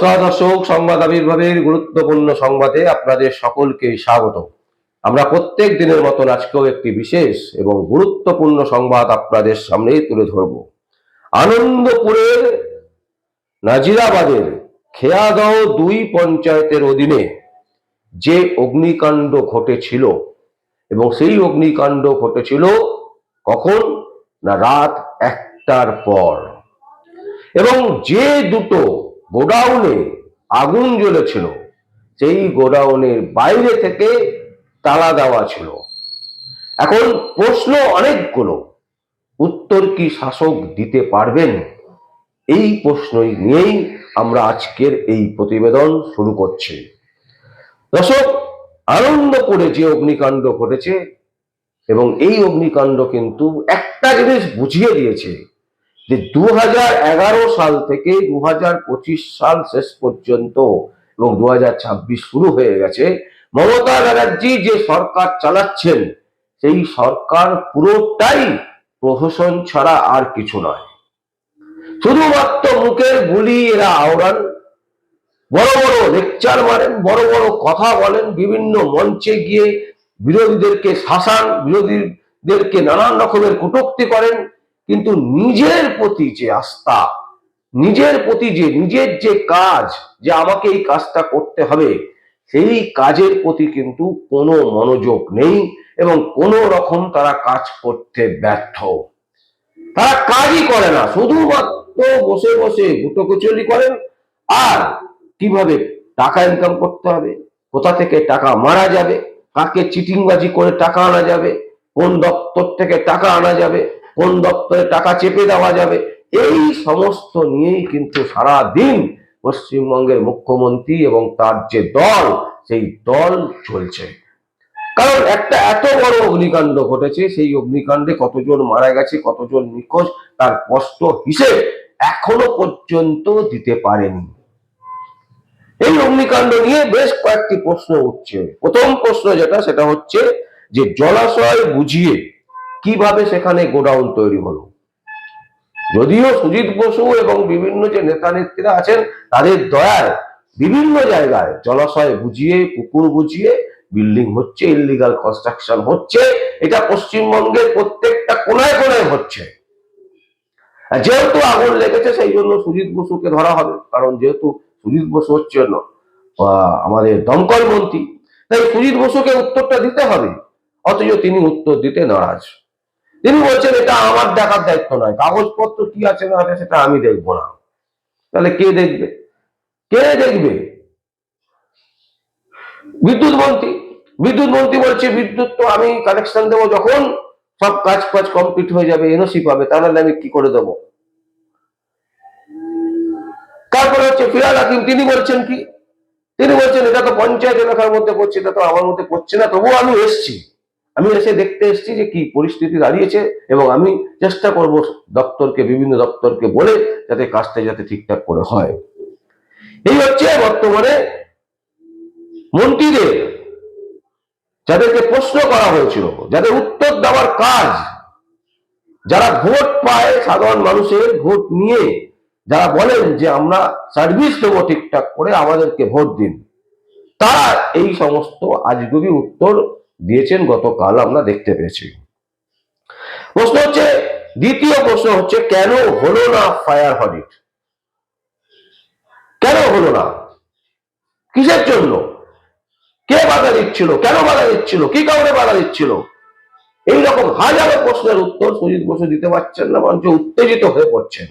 নমস্কার দর্শক, সংবাদ আবির্ভাবের গুরুত্বপূর্ণ সংবাদে আপনাদের সকলকে স্বাগত। আমরা প্রত্যেক দিনের মতন আজকেও একটি বিশেষ এবং গুরুত্বপূর্ণ সংবাদ আপনাদের সামনে তুলে ধরব। আনন্দপুরের নাজিরাবাদের খেয়াগাঁও 2 পঞ্চায়েতের অধীনে যে অগ্নিকাণ্ড ঘটেছিল, এবং সেই অগ্নিকাণ্ড ঘটেছিল কখন না রাত 1টার পর, এবং যে দুটো গোডাউনে আগুন জ্বলেছিল সেই গোডাউনের বাইরে থেকে তালা দেওয়া ছিল। এখন প্রশ্ন অনেকগুলো, উত্তর কি শাসক দিতে পারবেন? এই প্রশ্নই নিয়েই আমরা আজকের এই প্রতিবেদন শুরু করছি। দর্শক, আনন্দপুরে যে অগ্নিকাণ্ড ঘটেছে, এবং এই অগ্নিকাণ্ড কিন্তু একটা জিনিস বুঝিয়ে দিয়েছে যে 2011 সাল থেকে 2025 সাল শেষ পর্যন্ত এবং 2026 শুরু হয়ে গেছে, মমতা ব্যানার্জি যে সরকার চালাচ্ছেন সেই সরকার পুরোটাই প্রহসন ছাড়া আর কিছু নয়। শুধুমাত্র মুখের বুলি এরা আওড়ান, বড় বড় লেকচার মারেন, বড় বড় কথা বলেন, বিভিন্ন মঞ্চে গিয়ে বিরোধীদেরকে শাসান, বিরোধীদেরকে নানান রকমের কটূক্তি করেন, কিন্তু নিজের প্রতি যে আস্থা, নিজের প্রতি যে নিজের যে কাজ, যে আমাকে এই কাজটা করতে হবে, সেই কাজের প্রতি কিন্তু কোনো মনোযোগ নেই এবং কোনো রকম তারা কাজ করতে ব্যর্থ। তারা কাজই করে না, শুধুমাত্র বসে বসে গুটোকুচলি করেন। আর কিভাবে টাকা ইনকাম করতে হবে, কোথা থেকে টাকা মারা যাবে, কাকে চিটিংবাজি করে টাকা আনা যাবে, কোন দপ্তর থেকে টাকা আনা যাবে, কোন দপ্তরে টাকা চেপে দেওয়া যাবে, এই সমস্ত নিয়েই কিন্তু সারা দিন পশ্চিমবঙ্গের মুখ্যমন্ত্রী এবং তার যে দল, সেই দল চলছে। কারণ একটা এত বড় অগ্নিকাণ্ড ঘটেছে, সেই অগ্নিকাণ্ডে কতজন মারা গেছে, কতজন নিখোঁজ, তার স্পষ্ট হিসেব এখনো পর্যন্ত দিতে পারেনি। এই অগ্নিকাণ্ড নিয়ে বেশ কয়েকটি প্রশ্ন উঠছে। প্রথম প্রশ্ন যেটা, সেটা হচ্ছে যে জলাশয় বুঝিয়ে কিভাবে সেখানে গোডাউন তৈরি হলো। যদিও সুজিত বসু এবং বিভিন্ন যে নেতা নেত্রীরা আছেন তাদের দয়ায় বিভিন্ন জায়গায় জলাশয় বুঝিয়ে, পুকুর বুঝিয়ে বিল্ডিং হচ্ছে, ইললিগাল কনস্ট্রাকশন হচ্ছে, এটা পশ্চিমবঙ্গের প্রত্যেকটা কোনায় কোনায় হচ্ছে। যেহেতু আগুন লেগেছে সেই জন্য সুজিত বসুকে ধরা হবে, কারণ যেহেতু সুজিত বসু হচ্ছে আমাদের দমকল মন্ত্রী, তাই সুজিত বসুকে উত্তরটা দিতে হবে। অথচ তিনি উত্তর দিতে নারাজ। তিনি বলছেন এটা আমার দেখার দায়িত্ব নয়, কাগজপত্র কি আছে না আছে সেটা আমি দেখবো না। তাহলে কে দেখবে? কে দেখবে? বিদ্যুৎ মন্ত্রী বলছে বিদ্যুৎ তো আমি কানেকশন দেবো যখন সব কাজ কমপ্লিট হয়ে যাবে, এনওসি পাবে, তাহলে আমি কি করে দেবো? তারপরে হচ্ছে ফিরহাদ হাকিম, তিনি বলছেন কি? তিনি বলছেন এটা তো পঞ্চায়েত এলাকার মধ্যে পড়ছে, এটা তো আমার মধ্যে পড়ছে না, তবুও আমি এসে দেখতে এসেছি যে কি পরিস্থিতি দাঁড়িয়েছে, এবং আমি চেষ্টা করব দপ্তরকে, বিভিন্ন দপ্তরকে বলে যাতে কাজটা যাতে ঠিকঠাক করে হয়। এই হচ্ছে বর্তমানে মন্ত্রীদের, যাদেরকে প্রশ্ন করা হয়েছিল, যাদের উত্তর দেওয়ার কাজ, যারা ভোট পায় সাধারণ মানুষের ভোট নিয়ে, যারা বলেন যে আমরা সার্ভিস দেবো ঠিকঠাক করে, আমাদেরকে ভোট দিন, তারা এই সমস্ত আজগুবি উত্তর দিয়েছেন গতকাল আমরা দেখতে পেয়েছি। প্রশ্ন হচ্ছে, দ্বিতীয় প্রশ্ন হচ্ছে, কেন হলো না ফায়ার অডিট? কেন হলো না? কিসের জন্য? কে বাধা দিচ্ছিল? কেন বাধা দিচ্ছিল? কি কারণে বাধা দিচ্ছিল? এইরকম হাজারো প্রশ্নের উত্তর সুজিত বসু দিতে পারছেন না, বরঞ্চ উত্তেজিত হয়ে পড়ছেন।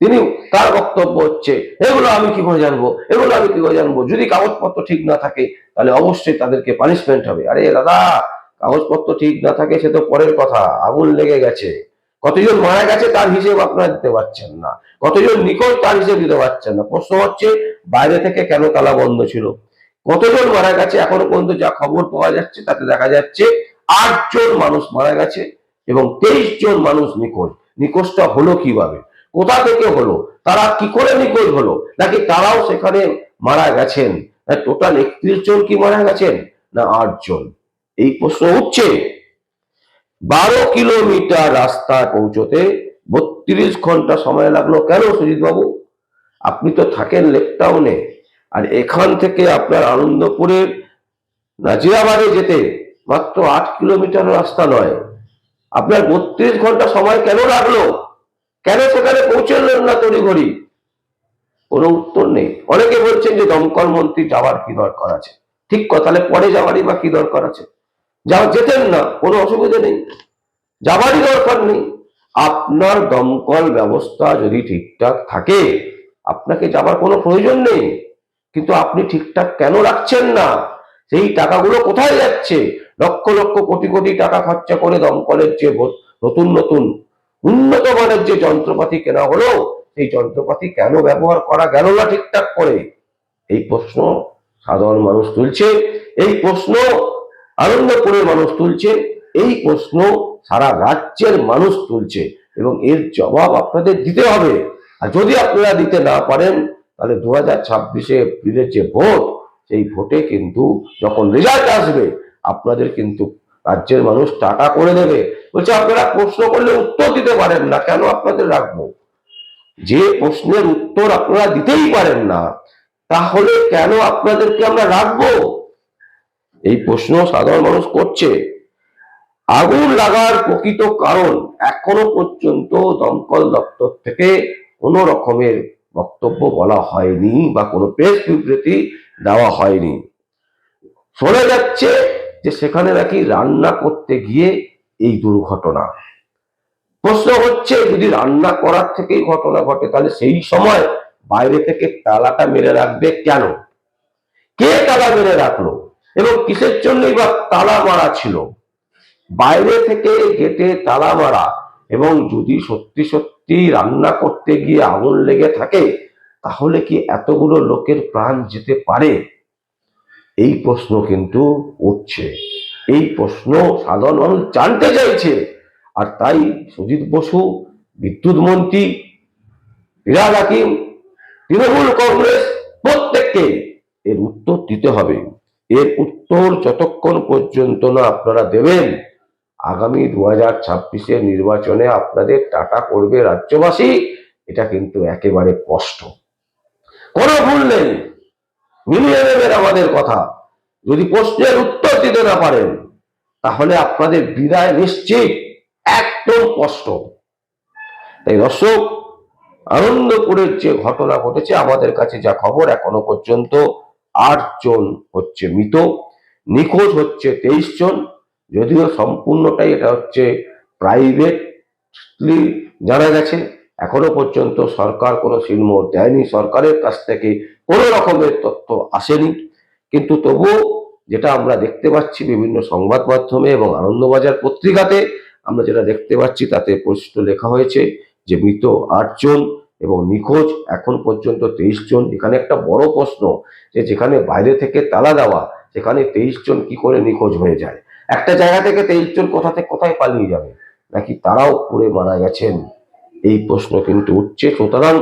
তিনি, তার বক্তব্য হচ্ছে এগুলো আমি কি করে জানবো, এগুলো আমি কি করে জানবো, যদি কাগজপত্র ঠিক না থাকে তাহলে অবশ্যই তাদেরকে পানিশমেন্ট হবে। আরে দাদা, কাগজপত্র ঠিক না থাকে সে তো পরের কথা, আগুন লেগে গেছে, কতজন মারা গেছে তার হিসেব আপনারা দিতে পারছেন না, কতজন নিখোঁজ তার হিসেব দিতে পারছেন না। প্রশ্ন হচ্ছে বাইরে থেকে কেন তালা বন্ধ ছিল? কতজন মারা গেছে? এখনো পর্যন্ত যা খবর পাওয়া যাচ্ছে তাতে দেখা যাচ্ছে 8 জন মানুষ মারা গেছে এবং 23 জন মানুষ নিখোঁজ। নিখোঁজটা হলো কিভাবে, কোথা থেকে হলো, তারা কি করে নিখোঁজ হলো, নাকি তারাও সেখানে মারা গেছেন? টোটাল 31 জন কি মারা গেছেন, না 8 জন? এই প্রশ্ন উঠছে। 12 কিলোমিটার রাস্তায় পৌঁছতে 32 ঘন্টা সময় লাগলো কেন সুজিত বাবু? আপনি তো থাকেন লেকটাউনে, আর এখান থেকে আপনার আনন্দপুরের নাজিরাবাদে যেতে মাত্র 8 কিলোমিটার রাস্তা নয়, আপনার 32 ঘন্টা সময় কেন লাগলো? কেন সেখানে পৌঁছলেন না তড়িঘড়ি? কোনো উত্তর নেই। অনেকে বলছেন যে দমকল মন্ত্রী যাওয়ার কি দরকার আছে। ঠিক কথা, তাহলে পরে যাওয়ারই বা কি দরকার আছে? যেতেন না, কোনো অসুবিধা নেই, যাবারই দরকার নেই। আপনার দমকল ব্যবস্থা যদি ঠিকঠাক থাকে, আপনাকে যাবার কোনো প্রয়োজন নেই। কিন্তু আপনি ঠিকঠাক কেন রাখছেন না? সেই টাকাগুলো কোথায় যাচ্ছে? লক্ষ লক্ষ কোটি কোটি টাকা খরচা করে দমকলের যে নতুন নতুন উন্নত মানের যে যন্ত্রপাতি কেনা হলো, সেই যন্ত্রপাতি কেন ব্যবহার করা গেল না ঠিকঠাক করে? এই প্রশ্ন সাধারণ মানুষ তুলছে, এই প্রশ্ন আনন্দপুরের মানুষ তুলছে, এই প্রশ্ন সারা রাজ্যের মানুষ তুলছে, এবং এর জবাব আপনাদের দিতে হবে। আর যদি আপনারা দিতে না পারেন, তাহলে 2026 এপ্রিলের যে ভোট, সেই ভোটে কিন্তু যখন রেজাল্ট আসবে, আপনাদের কিন্তু রাজ্যের মানুষ টাকা করে দেবে। বলছে আপনারা প্রশ্ন করলে উত্তর দিতে পারেন না, কেন আপনাদের রাখবো? যে প্রশ্নের উত্তর আপনারা দিতেই পারেন না, তাহলে কেন আপনাদেরকে আমরা রাখবো? এই প্রশ্ন সাধারণ মানুষ করছে। আগুন লাগার প্রকৃত কারণ এখনো পর্যন্ত দমকল দপ্তর থেকে কোনো রকমের বক্তব্য বলা হয়নি বা কোনো প্রেস বিবৃতি দেওয়া হয়নি। শোনা যাচ্ছে যে সেখানে নাকি রান্না করতে গিয়ে এই দুর্ঘটনা। প্রশ্ন হচ্ছে, যদি রান্না করার থেকেই ঘটনা ঘটে, তাহলে সেই সময় বাইরে থেকে তালাটা মেরে রাখবে কেন? কে তালা মেরে রাখলো এবং কিসের জন্যই বা তালা মারা ছিল? বাইরে থেকে গেটে তালা মারা, এবং যদি সত্যি সত্যি রান্না করতে গিয়ে আগুন লেগে থাকে, তাহলে কি এতগুলো লোকের প্রাণ যেতে পারে? এই প্রশ্ন কিন্তু উঠছে, এই প্রশ্ন সাধারণ মানুষ জানতে চাইছে। আর তাই সুজিত বসু, বিদ্যুৎ মন্ত্রী ফিরহাদ হাকিম, তৃণমূল কংগ্রেস, প্রত্যেককে এর উত্তর দিতে হবে। এর উত্তর যতক্ষণ পর্যন্ত না আপনারা দেবেন, আগামী 2026 নির্বাচনে আপনাদের টাটা করবে রাজ্যবাসী, এটা কিন্তু একেবারে স্পষ্ট। কোনো ভুল নেই, মিলিয়ে নেবেন আমাদের কথা। যদি প্রশ্নের উত্তর দিতে না পারেন, তাহলে আপনাদের বিদায় নিশ্চিত, একদম স্পষ্ট। তাই দর্শক, আনন্দপুরের যে ঘটনা ঘটেছে, আমাদের কাছে যা খবর, এখনো পর্যন্ত 8 জন হচ্ছে মৃত, নিখোঁজ হচ্ছে 23 জন। যদিও সম্পূর্ণটাই এটা হচ্ছে প্রাইভেটলি জানা গেছে, এখনো পর্যন্ত সরকার কোনো সিলমোহর দেয়নি, সরকারের কাছ থেকে কোনো রকমের তথ্য আসেনি। কিন্তু তবুও যেটা আমরা দেখতে পাচ্ছি বিভিন্ন সংবাদ মাধ্যমে এবং আনন্দবাজার পত্রিকাতে, আমরা যেটা দেখতে পাচ্ছি তাতে স্পষ্ট লেখা হয়েছে যে মৃত 8 জন এবং নিখোঁজ এখন পর্যন্ত 23 জন। এখানে একটা বড় প্রশ্ন, যে যেখানে বাইরে থেকে তালা দেওয়া, সেখানে 23 জন কি করে নিখোঁজ হয়ে যায়? একটা জায়গা থেকে 23 জন কোথা থেকে কোথায় পালিয়ে যাবে? নাকি তারাও পুড়ে মারা গেছেন? এই প্রশ্ন কিন্তু উঠছে। সুতরাং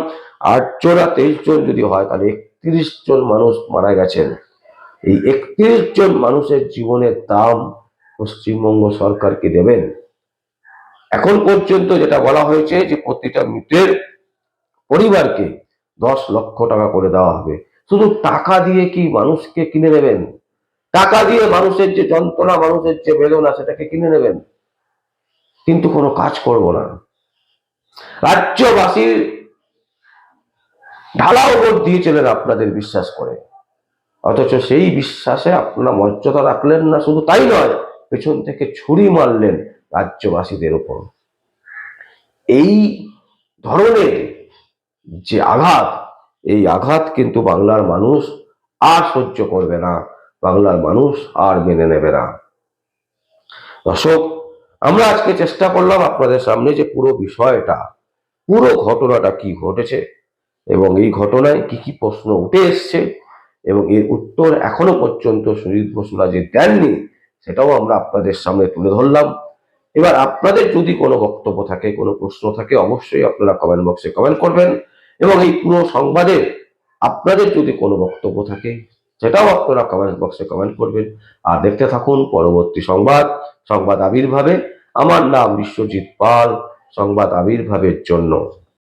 8 জন আর 23 জন যদি হয়, তাহলে 31 জন মানুষ মারা গেছেন। এই 31 জন মানুষের জীবনের দাম পশ্চিমবঙ্গ সরকারকে দেবেন। এখন পর্যন্ত যেটা বলা হয়েছে যে প্রতিটা মৃতের পরিবারকে 10 লক্ষ টাকা করে দেওয়া হবে। শুধু টাকা দিয়ে কি মানুষকে কিনে নেবেন? টাকা দিয়ে মানুষের যে যন্ত্রণা, মানুষের যে বেদনা, সেটাকে কিনে নেবেন, কিন্তু কোনো কাজ করব না। রাজ্যবাসীর ঢালাও ভোট দিয়েছিলেন আপনাদের বিশ্বাস করে, অথচ সেই বিশ্বাসে আপনারা মর্যাদা রাখলেন না। শুধু তাই নয়, পেছন থেকে ছুরি মারলেন রাজ্যবাসীদের উপর। এই ধরনের যে আঘাত, এই আঘাত কিন্তু বাংলার মানুষ আর সহ্য করবে না, বাংলার মানুষ আর মেনে নেবে না। দর্শক, আমরা আজকে চেষ্টা করলাম আপনাদের সামনে যে পুরো বিষয়টা, পুরো ঘটনাটা কি ঘটেছে এবং এই ঘটনায় কি কি প্রশ্ন উঠে এসছে এবং এর উত্তর এখনো পর্যন্ত সুজিত বসুরা যে দেননি, সেটাও আমরা আপনাদের সামনে তুলে ধরলাম। এবার আপনাদের যদি কোনো বক্তব্য থাকে, কোনো প্রশ্ন থাকে, অবশ্যই আপনারা কমেন্ট বক্সে কমেন্ট করবেন, এবং এই পুরো সংবাদে আপনাদের যদি কোনো বক্তব্য থাকে, সেটাও আপনারা কমেন্ট বক্সে কমেন্ট করবেন। আর দেখতে থাকুন পরবর্তী সংবাদ, সংবাদ আবির্ভাবে। আমার নাম বিশ্বজিৎ পাল, সংবাদ আবির্ভাবের জন্য।